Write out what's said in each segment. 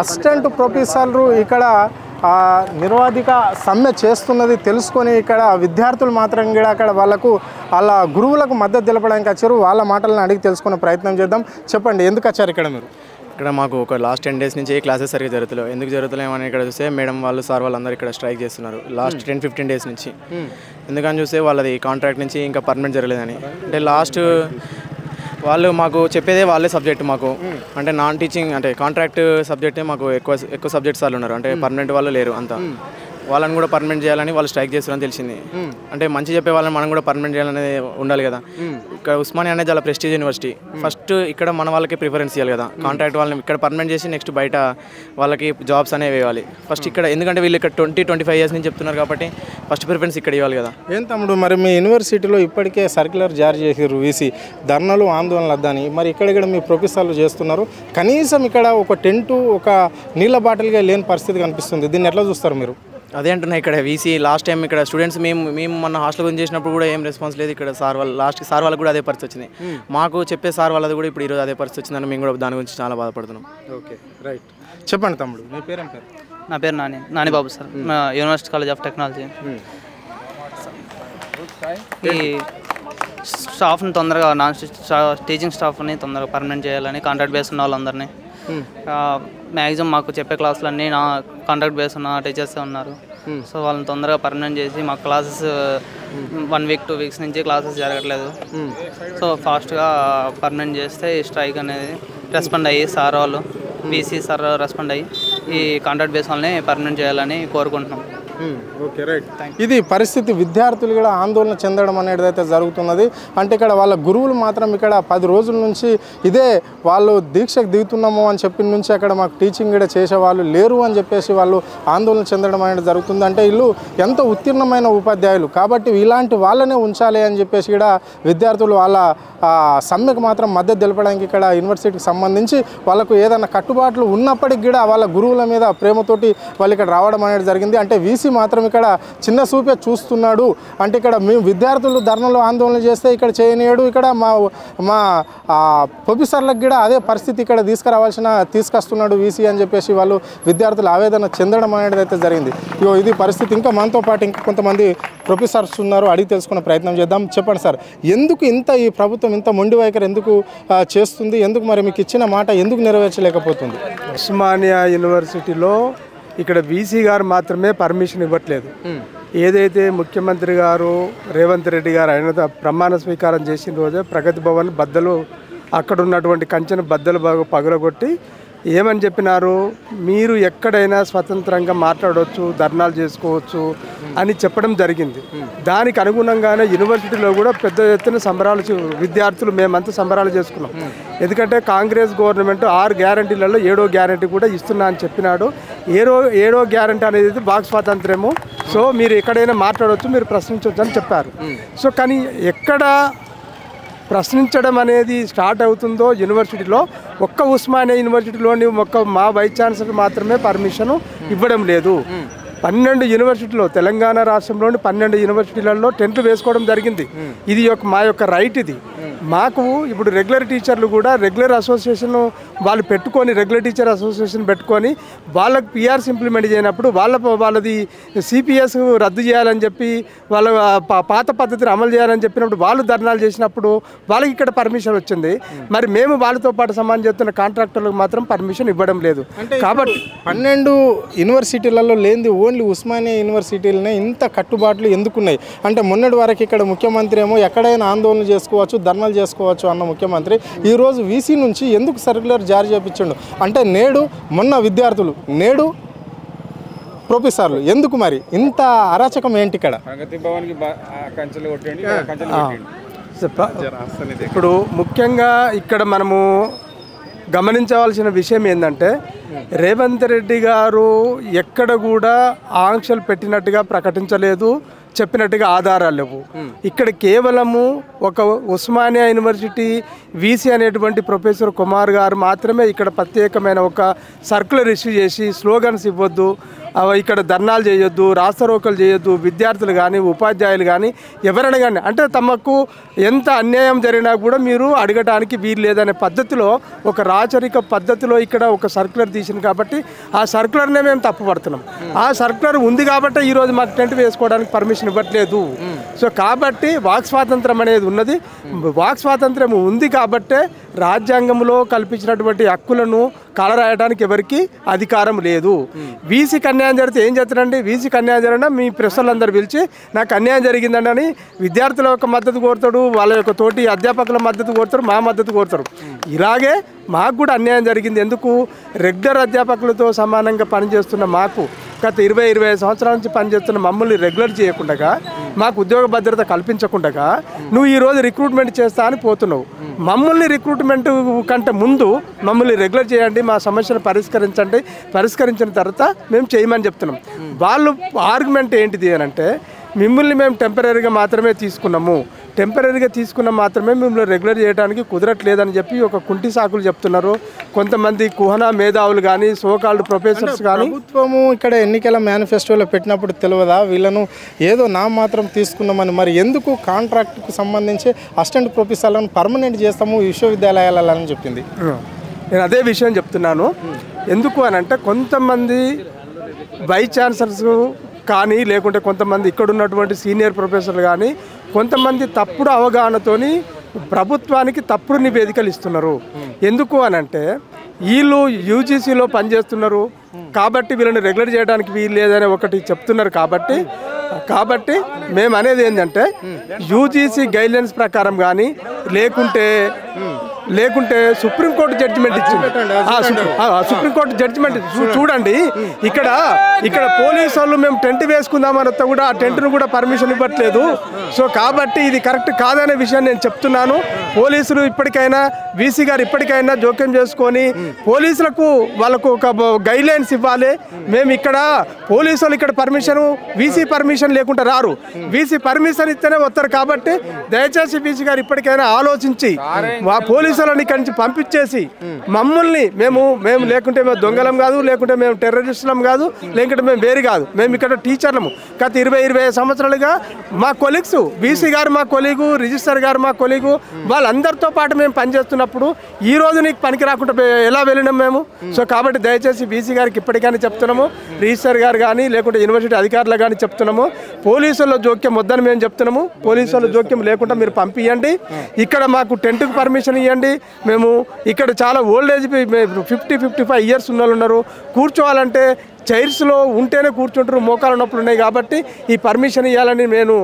Assistant ప్రొఫెసర్లు ఇక్కడ నిర్వాధిక సమ్మె చేస్తున్నది తెలుసుకొని ఇక్కడ విద్యార్థులు మాత్రం కూడా అక్కడ వాళ్ళకు వాళ్ళ గురువులకు మద్దతు తెలపడానికి వచ్చారు. వాళ్ళ మాటలను అడిగి తెలుసుకునే ప్రయత్నం చేద్దాం. చెప్పండి, ఎందుకు వచ్చారు ఇక్కడ మీరు? ఇక్కడ మాకు ఒక లాస్ట్ 10 days నుంచి క్లాసెస్ సరిగ్గా జరుగుతలేవు. ఎందుకు జరుగుతలేమని ఇక్కడ చూస్తే మేడం వాళ్ళు సార్ వాళ్ళందరూ ఇక్కడ స్ట్రైక్ చేస్తున్నారు లాస్ట్ 10-15 days నుంచి. ఎందుకని చూస్తే వాళ్ళది కాంట్రాక్ట్ నుంచి ఇంకా పర్మనెంట్ జరగలేదని. అంటే లాస్ట్ వాళ్ళు మాకు చెప్పేదే వాళ్ళే సబ్జెక్ట్ మాకు, అంటే నాన్ టీచింగ్ అంటే కాంట్రాక్ట్ సబ్జెక్టే మాకు ఎక్కువ సబ్జెక్ట్స్ వాళ్ళు ఉన్నారు, అంటే పర్మనెంట్ వాళ్ళు లేరు అంతా. వాళ్ళని కూడా పర్మనెంట్ చేయాలని వాళ్ళు స్ట్రైక్ చేస్తారని తెలిసింది. అంటే మంచి చెప్పే వాళ్ళని మనం కూడా పర్మనెంట్ చేయాలనేది ఉండాలి కదా. ఇక్కడ ఉస్మానియా అనేది చాలా ప్రెస్టీజ్ యూనివర్సిటీ. ఫస్ట్ ఇక్కడ మన వాళ్ళకి ప్రిఫరెన్స్ ఇవ్వాలి కదా. కాంట్రాక్ట్ వాళ్ళని ఇక్కడ పర్మనెంట్ చేసి నెక్స్ట్ బయట వాళ్ళకి జాబ్స్ అనేవి ఇవ్వాలి ఫస్ట్ ఇక్కడ. ఎందుకంటే వీళ్ళు ఇక్కడ 20-25 years నుంచి చెప్తున్నారు కాబట్టి ఫస్ట్ ప్రిఫరెన్స్ ఇక్కడ ఇవ్వాలి కదా. ఏం తమ్ముడు, మరి మీ యూనివర్సిటీలో ఇప్పటికే సర్క్యులర్ జారీ చేసారు వీసీ ధర్నాలు ఆందోళనలు వద్దని. మరి ఇక్కడ మీ ప్రొఫెసర్లు చేస్తున్నారు, కనీసం ఇక్కడ ఒక టెంటు ఒక నీళ్ళ బాటిల్గా లేని పరిస్థితి కనిపిస్తుంది. దీన్ని ఎట్లా చూస్తారు మీరు? అదే అంటున్నా, ఇక్కడ వీసీ లాస్ట్ టైం ఇక్కడ స్టూడెంట్స్ మేము మన హాస్టల్ గురించి చేసినప్పుడు కూడా ఏం రెస్పాన్స్ లేదు. ఇక్కడ సార్ వాళ్ళు లాస్ట్కి సార్ వాళ్ళకి కూడా అదే పరిస్థితి వచ్చింది. మాకు చెప్పే సార్ వాళ్ళది కూడా ఇప్పుడు ఈరోజు అదే పరిస్థితి వచ్చిందని మేము కూడా దాని గురించి చాలా బాధపడుతున్నాం. Okay, right. చెప్పండి తమ్ముడు, మీ పేరేం పేరు? నా పేరు Nanibabu sir, university college of technology. ఈ స్టాఫ్ని తొందరగా టీచింగ్ స్టాఫ్ని తొందరగా పర్మనెంట్ చేయాలని, కాంట్రాక్ట్ బేస్ ఉన్న వాళ్ళందరినీ. మ్యాక్సిమం మాకు చెప్పే క్లాసులన్నీ నా కాంట్రాక్ట్ బేస్ ఉన్న టీచర్సే ఉన్నారు. సో వాళ్ళని తొందరగా పర్మనెంట్ చేసి మాకు క్లాసెస్ 1 week 2 weeks నుంచి క్లాసెస్ జరగట్లేదు. సో ఫాస్ట్గా పర్మనెంట్ చేస్తే ఈ స్ట్రైక్ అనేది రెస్పాండ్ అయ్యి సార్ వాళ్ళు బీసీ సార్ రెస్పాండ్ అయ్యి ఈ కాంట్రాక్ట్ బేస్ వాళ్ళని పర్మనెంట్ చేయాలని కోరుకుంటున్నాం. Okay, right. ఇది పరిస్థితి. విద్యార్థులు కూడా ఆందోళన చెందడం అనేది అయితే జరుగుతున్నది. అంటే ఇక్కడ వాళ్ళ గురువులు మాత్రం ఇక్కడ 10 రోజుల నుంచి ఇదే వాళ్ళు దీక్షకు దిగుతున్నాము అని చెప్పిన నుంచి అక్కడ మాకు టీచింగ్ కూడా చేసేవాళ్ళు లేరు అని చెప్పేసి వాళ్ళు ఆందోళన చెందడం అనేది జరుగుతుంది. అంటే వీళ్ళు ఎంత ఉత్తీర్ణమైన ఉపాధ్యాయులు కాబట్టి ఇలాంటి వాళ్ళనే ఉంచాలి అని చెప్పేసి కూడా విద్యార్థులు వాళ్ళ సమ్మెకు మాత్రం మద్దతు తెలపడానికి ఇక్కడ యూనివర్సిటీకి సంబంధించి వాళ్ళకు ఏదైనా కట్టుబాట్లు ఉన్నప్పటికీ కూడా వాళ్ళ గురువుల మీద ప్రేమతోటి వాళ్ళు ఇక్కడ రావడం అనేది జరిగింది. అంటే వీసీ మాత్రం ఇక్కడ చిన్న చూపే చూస్తున్నాడు. అంటే ఇక్కడ మేము విద్యార్థులు ధర్నాలు ఆందోళన చేస్తే ఇక్కడ చేయనీయడు, ఇక్కడ మా ప్రొఫెసర్లకు కూడా అదే పరిస్థితి ఇక్కడ తీసుకొస్తున్నాడు వీసీ అని చెప్పేసి వాళ్ళు విద్యార్థులు ఆవేదన చెందడం అనేది అయితే జరిగింది. ఇది పరిస్థితి. ఇంకా మనతో పాటు ఇంకా కొంతమంది ప్రొఫెసర్స్ ఉన్నారు, అడిగి తెలుసుకునే ప్రయత్నం చేద్దాం. చెప్పండి సార్, ఎందుకు ఈ ప్రభుత్వం ఇంత మొండి వైఖరి ఎందుకు చేస్తుంది? ఎందుకు మరి మీకు ఇచ్చిన మాట ఎందుకు నెరవేర్చలేకపోతుంది? ఉస్మానియా యూనివర్సిటీలో ఇక్కడ వీసీ గారు మాత్రమే పర్మిషన్ ఇవ్వట్లేదు. ఏదైతే ముఖ్యమంత్రి గారు రేవంత్ రెడ్డి గారు ఆయన ప్రమాణ స్వీకారం చేసిన రోజే ప్రగతి భవన్ బద్దలు అక్కడ ఉన్నటువంటి కంచెను బద్దలు బాగా పగలగొట్టి ఏమని చెప్పినారు, మీరు ఎక్కడైనా స్వతంత్రంగా మాట్లాడవచ్చు, ధర్నాలు చేసుకోవచ్చు అని చెప్పడం జరిగింది. దానికి అనుగుణంగానే యూనివర్సిటీలో కూడా పెద్ద ఎత్తున సంబరాలు విద్యార్థులు మేమంతా సంబరాలు చేసుకున్నాం. ఎందుకంటే కాంగ్రెస్ గవర్నమెంట్ 6 గ్యారంటీలలో 7వ గ్యారంటీ కూడా ఇస్తున్నా అని చెప్పినాడు. 7వ గ్యారంటీ అనేది వాక్ స్వాతంత్ర్యము. సో మీరు ఎక్కడైనా మాట్లాడవచ్చు, మీరు ప్రశ్నించవచ్చు అని చెప్పారు. సో కానీ ఎక్కడ ప్రశ్నించడం అనేది స్టార్ట్ అవుతుందో యూనివర్సిటీలో ఒక్క ఉస్మానియా యూనివర్సిటీలోని మా వైస్ ఛాన్సలర్ మాత్రమే పర్మిషన్ ఇవ్వడం లేదు. 12 యూనివర్సిటీలో తెలంగాణ రాష్ట్రంలోని 12 యూనివర్సిటీలలో టెంట్లు వేసుకోవడం జరిగింది. ఇది మా యొక్క రైట్. ఇది మాకు ఇప్పుడు రెగ్యులర్ టీచర్లు కూడా రెగ్యులర్ అసోసియేషన్ వాళ్ళు పెట్టుకొని రెగ్యులర్ టీచర్ అసోసియేషన్ పెట్టుకొని వాళ్ళకి పిఆర్స్ ఇంప్లిమెంట్ చేయనప్పుడు వాళ్ళది సిపిఎస్ రద్దు చేయాలని చెప్పి వాళ్ళ పాత పద్ధతిని అమలు చేయాలని చెప్పినప్పుడు వాళ్ళు ధర్నాలు చేసినప్పుడు వాళ్ళకి ఇక్కడ పర్మిషన్ వచ్చింది. మరి మేము వాళ్ళతో పాటు సమానం చేస్తున్న కాంట్రాక్టర్లకు మాత్రం పర్మిషన్ ఇవ్వడం లేదు. కాబట్టి 12 యూనివర్సిటీలలో లేనిది ఓన్లీ ఉస్మానియా యూనివర్సిటీలనే ఇంత కట్టుబాట్లు ఎందుకున్నాయి? అంటే మొన్నటి వరకు ఇక్కడ ముఖ్యమంత్రి ఏమో ఎక్కడైనా ఆందోళన చేసుకోవచ్చు, ధర్నాలు చేసుకోవచ్చు అన్న ముఖ్యమంత్రి ఈరోజు వీసీ నుంచి ఎందుకు సర్క్యులర్ జారీ చేయించండు? అంటే మొన్న విద్యార్థులు, నేడు ప్రొఫెసర్లు, ఎందుకు మరి ఇంత అరాచకం ఏంటి ఇక్కడ? ఇప్పుడు ముఖ్యంగా ఇక్కడ మనము గమనించవలసిన విషయం ఏంటంటే రేవంత్ రెడ్డి గారు ఎక్కడ కూడా ఆంక్షలు పెట్టినట్టుగా ప్రకటించలేదు, చెప్పినట్టుగా ఆధారాలు లేవు. ఇక్కడ కేవలము ఒక ఉస్మానియా యూనివర్సిటీ వీసీ అనేటువంటి ప్రొఫెసర్ కుమార్ గారు మాత్రమే ఇక్కడ ప్రత్యేకమైన ఒక సర్క్యులర్ ఇష్యూ చేసి స్లోగన్స్ ఇవ్వద్దు, ఇక్కడ ధర్నాలు చేయొద్దు, రాస్తారోకలు చేయొద్దు, విద్యార్థులు కానీ ఉపాధ్యాయులు కానీ ఎవరైనా కానీ అంటే తమకు ఎంత అన్యాయం జరిగినా కూడా మీరు అడగడానికి వీలు లేదనే పద్ధతిలో ఒక రాచరిక పద్ధతిలో ఇక్కడ ఒక సర్క్యులర్ తీసింది కాబట్టి ఆ సర్క్యులర్నే మేము తప్పుపడుతున్నాం. ఆ సర్క్యులర్ ఉంది కాబట్టి ఈరోజు మాకు టెంట్ వేసుకోవడానికి పర్మిషన్ ఇవ్వట్లేదు. సో కాబట్టి వాక్ స్వాతంత్రం అనేది ఉన్నది. వాక్ స్వాతంత్రం ఉంది కాబట్టే రాజ్యాంగంలో కల్పించినటువంటి హక్కులను కాలరాయడానికి ఎవరికి అధికారం లేదు. వీసీకి అన్యాయం జరిగితే ఏం చేస్తారండి? వీసీకి అన్యాయం జరిగినా మీ ప్రెస్సులందరూ పిలిచి నాకు అన్యాయం జరిగిందండి అని విద్యార్థుల యొక్క మద్దతు కోరుతాడు, వాళ్ళ యొక్క తోటి అధ్యాపకుల మద్దతు కోరుతారు, మా మద్దతు కోరుతారు. ఇలాగే మాకు కూడా అన్యాయం జరిగింది. ఎందుకు? రెగ్యులర్ అధ్యాపకులతో సమానంగా పనిచేస్తున్న మాకు గత 20-25 సంవత్సరాల నుంచి పనిచేస్తున్న మమ్మల్ని రెగ్యులర్ చేయకుండా, మాకు ఉద్యోగ భద్రత కల్పించకుండా నువ్వు ఈరోజు రిక్రూట్మెంట్ చేస్తా అని పోతున్నావు. మమ్మల్ని రిక్రూట్మెంట్ కంటే ముందు మమ్మల్ని రెగ్యులర్ చేయండి, మా సమస్యను పరిష్కరించండి, పరిష్కరించిన తర్వాత మేము చేయమని చెప్తున్నాం. వాళ్ళు ఆర్గ్యుమెంట్ ఏంటిది అని అంటే మిమ్మల్ని మేము టెంపరీగా మాత్రమే తీసుకున్నాము, టెంపరీగా తీసుకున్నాం మాత్రమే మిమ్మల్ని రెగ్యులర్ చేయడానికి కుదరట్లేదని చెప్పి ఒక కుంటి సాకులు చెప్తున్నారు. కొంతమంది కుహనా మేధావులు కానీ సోకాల్డ్ ప్రొఫెసర్స్ కానీ. ప్రభుత్వము ఇక్కడ ఎన్నికల మేనిఫెస్టోలో పెట్టినప్పుడు తెలియదా వీళ్ళను ఏదో నా మాత్రం తీసుకున్నామని? మరి ఎందుకు కాంట్రాక్ట్కు సంబంధించి అసిస్టెంట్ ప్రొఫెసర్లను పర్మనెంట్ చేస్తాము విశ్వవిద్యాలయాలని చెప్పింది? నేను అదే విషయం చెప్తున్నాను. ఎందుకు అని అంటే కొంతమంది వైస్ ఛాన్సలర్స్ కానీ లేకుంటే కొంతమంది ఇక్కడ ఉన్నటువంటి సీనియర్ ప్రొఫెసర్లు కానీ కొంతమంది తప్పుడు అవగాహనతోని ప్రభుత్వానికి తప్పుడు నివేదికలు ఇస్తున్నారు. ఎందుకు అని అంటే వీళ్ళు యూజీసీలో పనిచేస్తున్నారు కాబట్టి వీళ్ళని రెగ్యులర్ చేయడానికి వీలు లేదని ఒకటి చెప్తున్నారు. కాబట్టి మేము అనేది ఏంటంటే యూజీసీ గైడ్లైన్స్ ప్రకారం కానీ లేకుంటే సుప్రీంకోర్టు జడ్జిమెంట్ ఇచ్చింది. సుప్రీంకోర్టు జడ్జిమెంట్ చూడండి. ఇక్కడ పోలీసు వాళ్ళు మేము టెంట్ వేసుకుందామని కూడా ఆ టెంట్ను కూడా పర్మిషన్ ఇవ్వట్లేదు. సో కాబట్టి ఇది కరెక్ట్ కాదనే విషయాన్ని నేను చెప్తున్నాను. పోలీసులు ఇప్పటికైనా వీసీ గారు ఇప్పటికైనా జోక్యం చేసుకొని పోలీసులకు వాళ్ళకు ఒక గైడ్లైన్స్ ఇవ్వాలి. మేము ఇక్కడ పోలీసులు ఇక్కడ వీసీ పర్మిషన్ లేకుండా రారు, వీసీ పర్మిషన్ ఇస్తేనే వస్తారు. కాబట్టి దయచేసి వీసీ గారు ఇప్పటికైనా ఆలోచించి పోలీసులను ఇక్కడి నుంచి పంపించేసి మమ్మల్ని మేము లేకుంటే మేము దొంగలం కాదు, లేకుంటే మేము టెర్రరిస్టులం కాదు, లేకుంటే మేము వేరు కాదు, మేము ఇక్కడ టీచర్లము. గత 20-25 సంవత్సరాలుగా మా కొలీగ్స్, వీసీ గారు మా కొలీగు, రిజిస్టర్ గారు మా కొలీగు, వాళ్ళందరితో పాటు మేము పనిచేస్తున్నప్పుడు ఈ రోజు నీకు పనికి రాకుండా ఎలా వెళ్ళినాం మేము? సో కాబట్టి దయచేసి వీసీ గారికి ఇప్పటికైనా చెప్తున్నాము, రిజిస్టర్ గారు కానీ లేకుంటే యూనివర్సిటీ అధికారులు కానీ చెప్తున్నాము, పోలీసుల జోక్యం వద్దని మేము చెప్తున్నాము. పోలీసుల జోక్యం లేకుండా మీరు పంపించండి. ఇక్కడ మాకు టెంట్కు పర్మిషన్ ఇవ్వండి. మేము ఇక్కడ చాలా ఓల్డ్ ఏజ్ 50-55 ఇయర్స్ ఉన్న వాళ్ళు ఉన్నారు. కూర్చోవాలంటే చైర్స్లో ఉంటేనే కూర్చుంటారు, మోకాల నొప్పులు ఉన్నాయి. కాబట్టి ఈ పర్మిషన్ ఇవ్వాలని నేను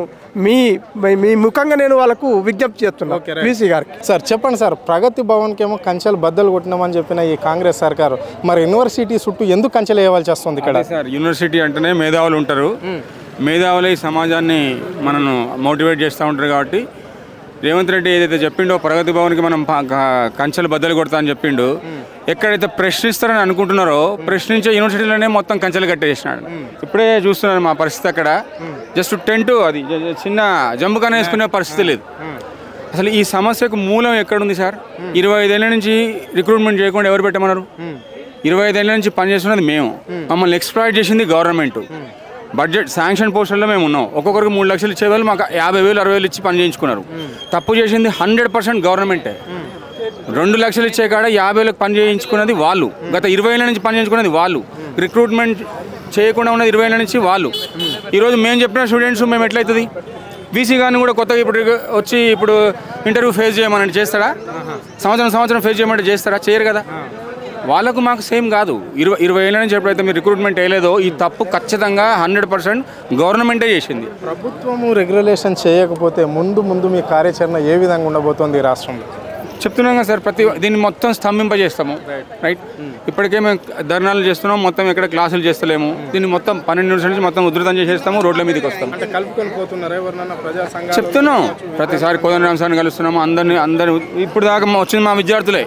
మీ ముఖంగా నేను వాళ్ళకు విజ్ఞప్తి చేస్తున్నాను వీసీ గారికి. సార్ చెప్పండి సార్, ప్రగతి భవన్కి ఏమో కంచెలు బద్దలు కొట్టినామని చెప్పిన ఈ కాంగ్రెస్ సర్కారు మరి యూనివర్సిటీ చుట్టూ ఎందుకు కంచెలు వేయవలసి వస్తుంది? ఇక్కడ సార్ యూనివర్సిటీ అంటేనే మేధావులు ఉంటారు, మేధావులు ఈ సమాజాన్ని మనను మోటివేట్ చేస్తూ ఉంటారు. కాబట్టి రేవంత్ రెడ్డి ఏదైతే చెప్పిండో ప్రగతి భవన్కి మనం కంచెలు బద్దలు కొడతా అని చెప్పిండు, ఎక్కడైతే ప్రశ్నిస్తారని అనుకుంటున్నారో ప్రశ్నించే యూనివర్సిటీలోనే మొత్తం కంచెలు కట్టేసినాడు. ఇప్పుడే చూస్తున్నాను మా పరిస్థితి. అక్కడ జస్ట్ టెంట్, అది చిన్న జంబుకాన వేసుకునే పరిస్థితి లేదు. అసలు ఈ సమస్యకు మూలం ఎక్కడుంది సార్? 25 ఏళ్ళ నుంచి రిక్రూట్మెంట్ చేయకుండా ఎవరు పెట్టమన్నారు? 25 ఏళ్ళ నుంచి పనిచేస్తున్నది మేము, మమ్మల్ని ఎక్స్ప్లాయిట్ చేసింది గవర్నమెంట్. బడ్జెట్ శాంక్షన్ పోస్టుల్లో మేము ఉన్నాం. ఒక్కొక్కరికి 3 లక్షలు ఇచ్చేవాళ్ళు మాకు 50,000-60,000 ఇచ్చి పని చేయించుకున్నారు. తప్పు చేసింది 100% గవర్నమెంటే. 2 లక్షలు ఇచ్చే కాడ 50,000 పని చేయించుకున్నది వాళ్ళు. గత 20 ఏళ్ళ నుంచి పని చేయించుకున్నది వాళ్ళు. రిక్రూట్మెంట్ చేయకుండా ఉన్నది 20 ఏళ్ళ నుంచి వాళ్ళు. ఈరోజు మేము చెప్పిన స్టూడెంట్స్ మేము ఎట్లయితుంది? వీసీ గారిని కూడా కొత్తగా ఇప్పుడు ఇంటర్వ్యూ ఫేస్ చేయమని చేస్తారా? సంవత్సరం ఫేస్ చేయమంటే చేస్తారా? చేయరు కదా. వాళ్ళకు మాకు సేమ్ కాదు. 20 ఏళ్ళ నుంచి ఎప్పుడైతే మీరు రిక్రూట్మెంట్ వేయలేదో ఈ తప్పు ఖచ్చితంగా 100% గవర్నమెంటే చేసింది. ప్రభుత్వము రెగ్యులేషన్ చేయకపోతే ముందు మీ కార్యాచరణ ఏ విధంగా ఉండబోతోంది ఈ రాష్ట్రంలో? చెప్తున్నాం కదా సార్, దీన్ని మొత్తం స్తంభింపజేస్తాము. రైట్, ఇప్పటికే మేము ధర్నాలు చేస్తున్నాం, మొత్తం ఎక్కడ క్లాసులు చేస్తలేము. దీన్ని మొత్తం 12 నిమిషాల నుంచి మొత్తం ఉధృతం చేసేస్తాము, రోడ్ల మీదకి వస్తాము. చెప్తున్నాం ప్రతిసారి కోదండరాం సార్ని కలుస్తున్నాము. అందరూ ఇప్పుడు దాకా వచ్చింది మా విద్యార్థులే,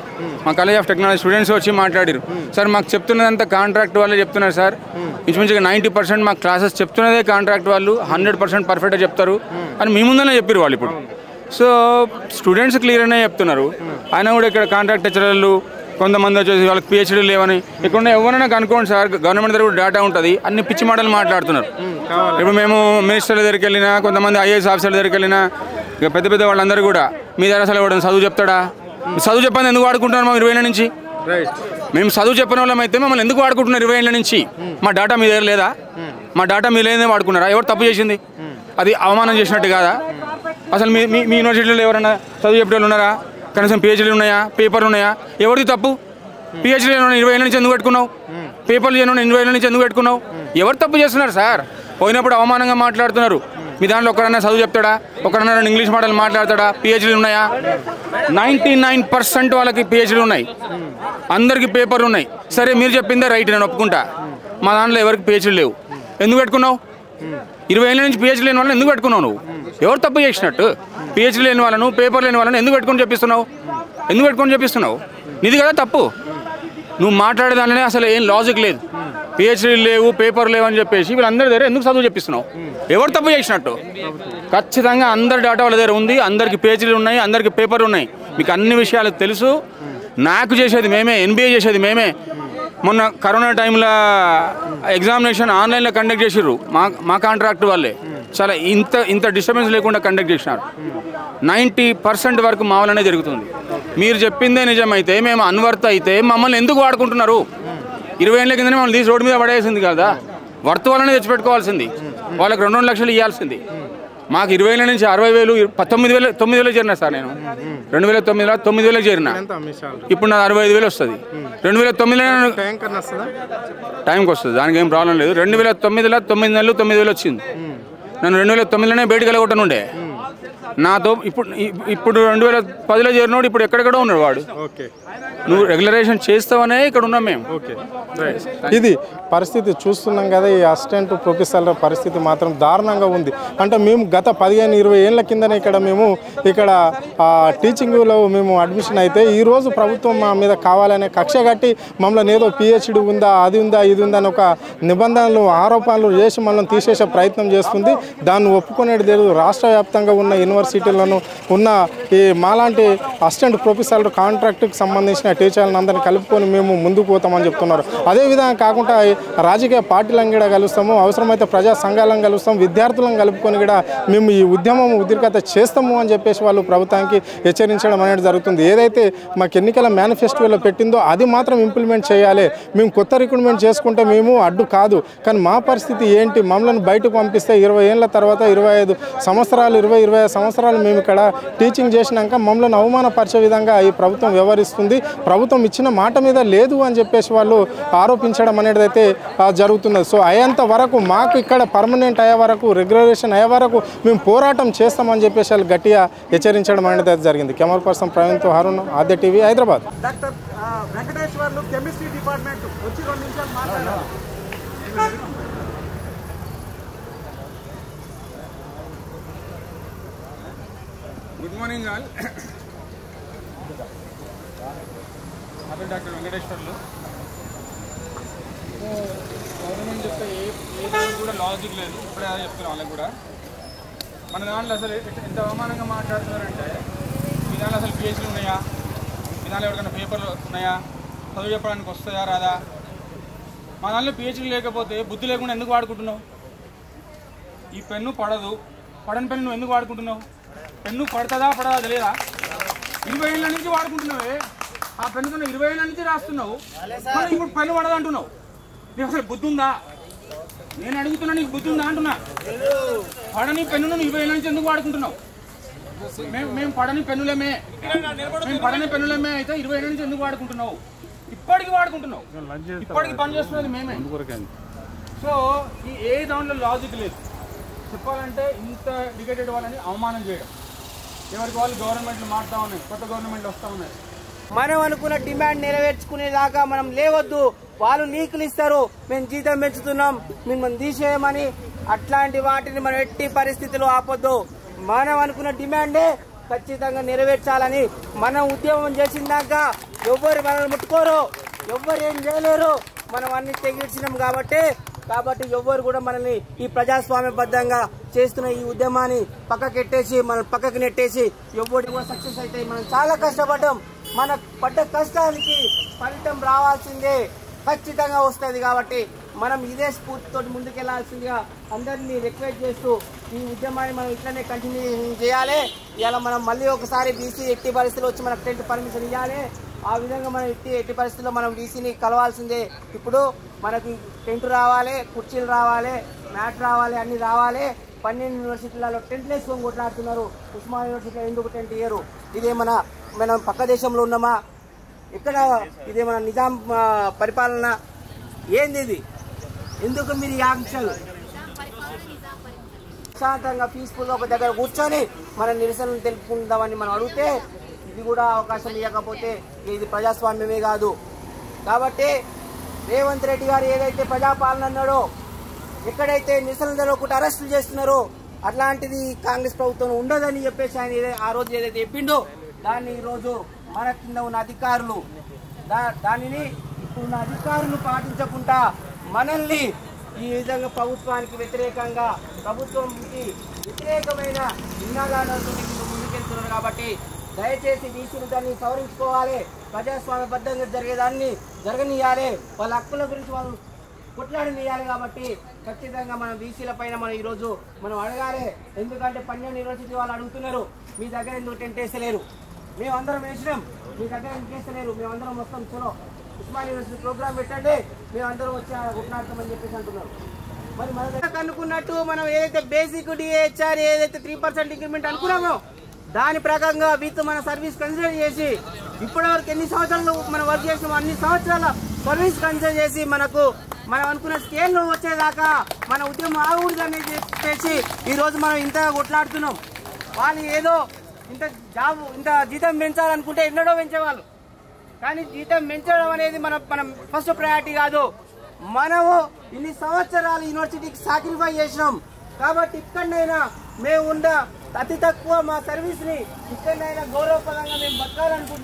మా కాలేజ్ ఆఫ్ టెక్నాలజీ స్టూడెంట్స్ వచ్చి మాట్లాడారు. సార్ మాకు చెప్తున్నదంతా కాంట్రాక్ట్ వాళ్ళే చెప్తున్నారు సార్. ఇంచుమించుగా 90% మా క్లాసెస్ చెప్తున్నదే కాంట్రాక్ట్ వాళ్ళు, 100% పర్ఫెక్ట్గా చెప్తారు అని మీ ముందనే చెప్పారు వాళ్ళు. ఇప్పుడు సో స్టూడెంట్స్ క్లియర్గానే చెప్తున్నారు. ఆయన కూడా ఇక్కడ కాంట్రాక్ట్ లెక్చరర్లు కొంతమంది వచ్చేసి వాళ్ళకి పిహెచ్డీ లేవని. ఇక్కడ ఎవరైనా కనుక్కోండి సార్, గవర్నమెంట్ దగ్గర డేటా ఉంటుంది, అన్ని పిచ్చి మాటలు మాట్లాడుతున్నారు. ఇప్పుడు మేము మినిస్టర్ల దగ్గరికి వెళ్ళినా, కొంతమంది ఐఏఎస్ ఆఫీసర్ల దగ్గరికి వెళ్ళినా, ఇక పెద్ద పెద్ద వాళ్ళందరూ కూడా మీ దగ్గర అసలు ఎవడన్నా చదువు చెప్తాడా? చదువు చెప్పని ఎందుకు వాడుకుంటున్నారు మా 20 ఏళ్ళ నుంచి? మేము చదువు చెప్పిన వాళ్ళం అయితే మమ్మల్ని ఎందుకు వాడుకుంటున్నారు 20 ఏళ్ళ నుంచి? మా డేటా మీ దగ్గర లేదా? మా డేటా మీ లేదే వాడుకున్నారా? ఎవరు తప్పు చేసింది? అది అవమానం చేసినట్టు కాదా? అసలు మీ యూనివర్సిటీలో ఎవరైనా చదువు చెప్పే వాళ్ళు ఉన్నారా? కనీసం పిహెచ్డీలు ఉన్నాయా? పేపర్లు ఉన్నాయా? ఎవరిది తప్పు? పిహెచ్డీ 20 ఏళ్ళ నుంచి ఎందుకు పెట్టుకున్నావు? పేపర్లు 20 ఏళ్ళ నుంచి ఎందుకు పెట్టుకున్నావు? ఎవరు తప్పు చేస్తున్నారు సార్? పోయినప్పుడు అవమానంగా మాట్లాడుతున్నారు. మీ దాంట్లో ఒకరన్నా చదువు చెప్తాడా? ఒకరన్నా ఇంగ్లీష్ మాటలు మాట్లాడతాడా? పిహెచ్డీలు ఉన్నాయా? 99% వాళ్ళకి పిహెచ్డీలు ఉన్నాయి, అందరికీ పేపర్లు ఉన్నాయి. సరే మీరు చెప్పిందే రైట్, నేను ఒప్పుకుంటా. మా దాంట్లో ఎవరికి పిహెచ్డీ లేవు. ఎందుకు పెట్టుకున్నావు? 20 ఏళ్ళ నుంచి పిహెచ్డీ లేని వాళ్ళని ఎందుకు పెట్టుకున్నావు నువ్వు? ఎవరు తప్పు చేసినట్టు? పిహెచ్డీ లేని వాళ్ళను, పేపర్ లేని వాళ్ళని ఎందుకు పెట్టుకొని చెప్పిస్తున్నావు? ఎందుకు పెట్టుకొని చెప్పిస్తున్నావు? నీది కదా తప్పు. నువ్వు మాట్లాడే దానిలోనే అసలు ఏం లాజిక్ లేదు. పిహెచ్డీ లేవు, పేపర్ లేవు అని చెప్పేసి వీళ్ళందరి దగ్గర ఎందుకు చదువు చెప్పిస్తున్నావు? ఎవరు తప్పు చేసినట్టు? ఖచ్చితంగా అందరి డేటా వాళ్ళ దగ్గర ఉంది, అందరికి పిహెచ్డీలు ఉన్నాయి, అందరికి పేపర్లు ఉన్నాయి. మీకు అన్ని విషయాలు తెలుసు. నాకు చేసేది మేమే, NBA చేసేది మేమే. మొన్న కరోనా టైంలో ఎగ్జామినేషన్ ఆన్లైన్లో కండక్ట్ చేసిర్రు మా కాంట్రాక్ట్ వాళ్ళే. చాలా ఇంత డిస్టర్బెన్స్ లేకుండా కండక్ట్ చేసినారు. 90% వరకు మా వల్లనే జరుగుతుంది. మీరు చెప్పిందే నిజమైతే, మేము అన్వర్త్ అయితే మమ్మల్ని ఎందుకు వాడుకుంటున్నారు? 20 ఏళ్ళ కిందనే మమ్మల్ని తీసి రోడ్డు మీద పడేసింది కదా. వర్త్ వల్లనే తెచ్చిపెట్టుకోవాల్సింది. వాళ్ళకి 2 లక్షలు ఇవ్వాల్సింది. మాకు 20 ఏళ్ళ నుంచి 60,000, 9,000 చేరినా సార్. నేను 2009లో 9,000 చేరినా. ఇప్పుడు నాకు 65,000 వస్తుంది. 2009లో టైంకి వస్తుంది, దానికి ఏం ప్రాబ్లం లేదు. 2009లో 9 నెలలు 9,000 వచ్చింది. నన్ను 2009లోనే బయటకు వెళ్ళగొట్టనుండే. నాతో ఇప్పుడు 2010లో చేరినోడు ఇప్పుడు ఎక్కడెక్కడో ఉన్నాడు వాడు. నువ్వు రెగ్యులరేషన్ చేస్తావనే ఇక్కడ ఉన్నాం మేము. ఇది పరిస్థితి చూస్తున్నాం కదా. ఈ అసిస్టెంట్ ప్రొఫెసర్ల పరిస్థితి మాత్రం దారుణంగా ఉంది. అంటే మేము గత 15-20 ఏళ్ళ కిందనే ఇక్కడ టీచింగ్లో మేము అడ్మిషన్ అయితే, ఈరోజు ప్రభుత్వం మా మీద కావాలనే కక్ష కట్టి మమ్మల్ని ఏదో పిహెచ్డీ ఉందా, అది ఉందా, ఇది ఉందా అని ఒక నిబంధనలు, ఆరోపణలు చేసి మనల్ని తీసేసే ప్రయత్నం చేస్తుంది. దాన్ని ఒప్పుకునేది లేదు. రాష్ట్ర వ్యాప్తంగా ఉన్న యూనివర్సిటీలను ఉన్న ఈ మాలాంటి అసిస్టెంట్ ప్రొఫెసర్లు, కాంట్రాక్ట్కి సంబంధించిన టీచర్లను అందరినీ కలుపుకొని మేము ముందుకు పోతామని చెప్తున్నారు. అదేవిధంగా కాకుండా రాజకీయ పార్టీలను కూడా కలుస్తాము, అవసరమైతే ప్రజా సంఘాలను కలుస్తాం, విద్యార్థులను కలుపుకొని కూడా మేము ఈ ఉద్యమం ఉద్రిక్తత చేస్తాము అని చెప్పేసి వాళ్ళు ప్రభుత్వానికి హెచ్చరించడం అనేది జరుగుతుంది. ఏదైతే మాకు ఎన్నికల మేనిఫెస్టోలో పెట్టిందో అది మాత్రం ఇంప్లిమెంట్ చేయాలి. మేము కొత్త రిక్రూట్మెంట్ చేసుకుంటే మేము అడ్డు కాదు. కానీ మా పరిస్థితి ఏంటి? మమ్మల్ని బయటకు పంపిస్తే 20 ఏళ్ళ తర్వాత 25 సంవత్సరాలు 20-25 సంవత్సరాలు మేము ఇక్కడ టీచింగ్ చేసినాక మమ్మల్ని అవమానపరిచే విధంగా ఈ ప్రభుత్వం వ్యవహరిస్తుంది. ప్రభుత్వం ఇచ్చిన మాట మీద లేదు అని చెప్పేసి వాళ్ళు ఆరోపించడం అనేది అయితే జరుగుతున్నది. సో అయ్యేంత వరకు, మాకు ఇక్కడ పర్మనెంట్ అయ్యే వరకు, రెగ్యులరేషన్ అయ్యే వరకు మేము పోరాటం చేస్తామని చెప్పేసి వాళ్ళు గట్టిగా హెచ్చరించడం అనేది అయితే జరిగింది. కెమెరా పర్సన్ ప్రవీణ్తో Harun, Aadya TV, Hyderabad. Doctor Venkateswarlu chemistry department వచ్చి 2 నిమిషాలు మాట్లాడారు. Good morning all. నా పేరు డాక్టర్ వెంకటేశ్వర్లు. గవర్నమెంట్ చెప్తే ఏ దానికి కూడా లాజిక్ లేదు. ఇప్పుడే అదే చెప్తున్నాను వాళ్ళకి కూడా. మన దాంట్లో అసలు ఎంత అవమానంగా మాట్లాడుతున్నారంటే, మీ దాంట్లో అసలు పిహెచ్డీలు ఉన్నాయా? మీ దాంట్లో ఎవరికైనా పేపర్లు ఉన్నాయా? చదువు చెప్పడానికి వస్తాయా రాదా? మా దాంట్లో పిహెచ్డీ లేకపోతే బుద్ధి లేకుండా ఎందుకు వాడుకుంటున్నావు? ఈ పెన్ను పడదు, పడని పెన్ను నువ్వు ఎందుకు వాడుకుంటున్నావు? పెన్ను పడుతుందా పడదా తెలియదా? 20 ఏళ్ళ నుంచి వాడుకుంటున్నావే. ఆ పెన్నుతో 20 ఏళ్ళ నుంచి రాస్తున్నావు, ఇప్పుడు పెన్ను పడదు అంటున్నావు. నీకు అసలు బుద్ధి ఉందా? నేను అడుగుతున్నా, నీకు బుద్ధి ఉందా అంటున్నా. పడని పెన్నును 20 ఏళ్ళ నుంచి ఎందుకు వాడుకుంటున్నావు? మేము పడని పెన్నులమే అయితే 20 ఏళ్ళ నుంచి ఎందుకు వాడుకుంటున్నావు? ఇప్పటికి వాడుకుంటున్నావు, ఇప్పటికి పని చేస్తున్నది మేమే. సో ఏ దాంట్లో లాజిక్ లేదు. చెప్పాలంటే ఇంత ఎడ్యుకేటెడ్ వాళ్ళని అవమానం చేయడం, ఎవరికి వాళ్ళు గవర్నమెంట్లు మారుతా ఉన్నాయి, కొత్త గవర్నమెంట్లు వస్తూ ఉన్నాయి. మనం అనుకున్న డిమాండ్ నెరవేర్చుకునేదాకా మనం లేవద్దు. వాళ్ళు లీకులు ఇస్తారు, మేము జీతం పెంచుతున్నాం, మిమ్మల్ని తీసేయమని. అట్లాంటి వాటిని మనం ఎట్టి పరిస్థితుల్లో ఆపొద్దు. మనం అనుకున్న డిమాండే ఖచ్చితంగా నెరవేర్చాలని మనం ఉద్యమం చేసిందాక ఎవ్వరు మనల్ని ముట్టుకోరు, ఎవ్వరు ఏం చేయలేరు. మనం అన్ని తెగించినాం కాబట్టి ఎవ్వరు కూడా మనల్ని ఈ ప్రజాస్వామ్యబద్ధంగా చేస్తున్న ఈ ఉద్యమాన్ని పక్కకెట్టేసి, మనం పక్కకి నెట్టేసి ఎవ్వరు కూడా సక్సెస్ అయితే మనం చాలా కష్టపడ్డాం. మన పడ్డ కష్టానికి ఫలితం రావాల్సిందే, ఖచ్చితంగా వస్తుంది. కాబట్టి మనం ఇదే స్ఫూర్తితో ముందుకెళ్లాల్సిందిగా అందరినీ రిక్వెస్ట్ చేస్తూ ఈ ఉద్యమాన్ని మనం ఇట్లనే కంటిన్యూ చేయాలి. ఇలా మనం మళ్ళీ ఒకసారి బీసీ ఎట్టి పరిస్థితుల్లో వచ్చి మనకు టెంట్ పర్మిషన్ ఇవ్వాలి. ఆ విధంగా మనం ఎట్టి పరిస్థితుల్లో మనం బీసీని కలవాల్సిందే. ఇప్పుడు మనకి టెంట్ రావాలి, కుర్చీలు రావాలి, మ్యాట్ రావాలి, అన్ని రావాలి. 12 యూనివర్సిటీలలో టెంట్లు వేసుకొని కొట్లాడుతున్నారు. ఉస్మానియా యూనివర్సిటీలో ఎందుకు టెంట్ ఇయ్యరు? ఇదేమన్నా మనం పక్క దేశంలో ఉన్నామా? ఇక్కడ ఇదేమన్నా నిజాం పరిపాలన ఏంది? ఇది ఎందుకు మీరు ఈ ఆంక్షలు? ప్రశాంతంగా పీస్ఫుల్గా ఒక దగ్గర కూర్చొని మన నిరసనలు తెలుపుకుందామని మనం అడిగితే ఇది కూడా అవకాశం ఇవ్వకపోతే ఇది ప్రజాస్వామ్యమే కాదు. కాబట్టి రేవంత్ రెడ్డి గారు ఏదైతే ప్రజాపాలన అన్నాడో, ఎక్కడైతే నిరసనలు జరగకుండా అరెస్టులు చేస్తున్నారో అట్లాంటిది కాంగ్రెస్ ప్రభుత్వం ఉండదని చెప్పేసి ఆయన ఆ రోజు ఏదైతే చెప్పిండో దాన్ని ఈరోజు మన కింద ఉన్న అధికారులు దానిని ఇప్పుడున్న అధికారులు పాటించకుండా మనల్ని ఈ విధంగా ప్రభుత్వానికి వ్యతిరేకంగా, ప్రభుత్వంకి వ్యతిరేకమైన నినాదాలతో ముందుకెళ్తున్నారు. కాబట్టి దయచేసి బీసీలు దాన్ని సవరించుకోవాలి, ప్రజాస్వామ్యబద్ధంగా జరిగేదాన్ని జరగనియాలి, వాళ్ళ హక్కుల గురించి వాళ్ళు కొట్లాడనియాలి. కాబట్టి ఖచ్చితంగా మన బీసీల పైన మనం ఈరోజు మనం అడగాలి. ఎందుకంటే 12 యూనివర్సిటీ వాళ్ళు అడుగుతున్నారు, మీ దగ్గర ఎందుకు టెంట్ వేస్తలేరు? మేమందరం వేసినాం, మీ దగ్గర ఎందుకు వేస్తలేరు? మేమందరం వస్తాం, చలో ఉస్మానియా యూనివర్సిటీ ప్రోగ్రామ్ పెట్టండి, మేమందరం వచ్చి కొట్లాడతామని చెప్పేసి అంటున్నారు. మరి మన దగ్గర అనుకున్నట్టు మనం ఏదైతే బేసిక్ డిహెచ్ఆర్ ఏదైతే 3% ఇంక్రిమెంట్ అనుకున్నామో దాని ప్రకారంగా విత్ మన సర్వీస్ కన్సిడర్ చేసి ఇప్పటివరకు ఎన్ని సంవత్సరాలు మనం వర్క్ చేసినామో అన్ని సంవత్సరాల సర్వీస్ కన్సిడర్ చేసి మనం అనుకున్న స్కేల్లో వచ్చేదాకా మన ఉద్యమం ఆగకూడదని చెప్పేసి ఈరోజు మనం ఇంతగా కొట్లాడుతున్నాం. వాళ్ళు ఏదో ఇంత జీతం పెంచాలనుకుంటే ఎన్నడో పెంచేవాళ్ళు, కానీ జీతం పెంచడం అనేది మనం ఫస్ట్ ప్రయారిటీ కాదు. మనము ఇన్ని సంవత్సరాలు యూనివర్సిటీకి సాక్రిఫై చేసినాం. కాబట్టి ఇక్కడైనా మేము అతి తక్కువ మా సర్వీస్ ని ఇక్కడైనా గౌరవప్రదంగా మేము బతకాలనుకుంటున్నాం.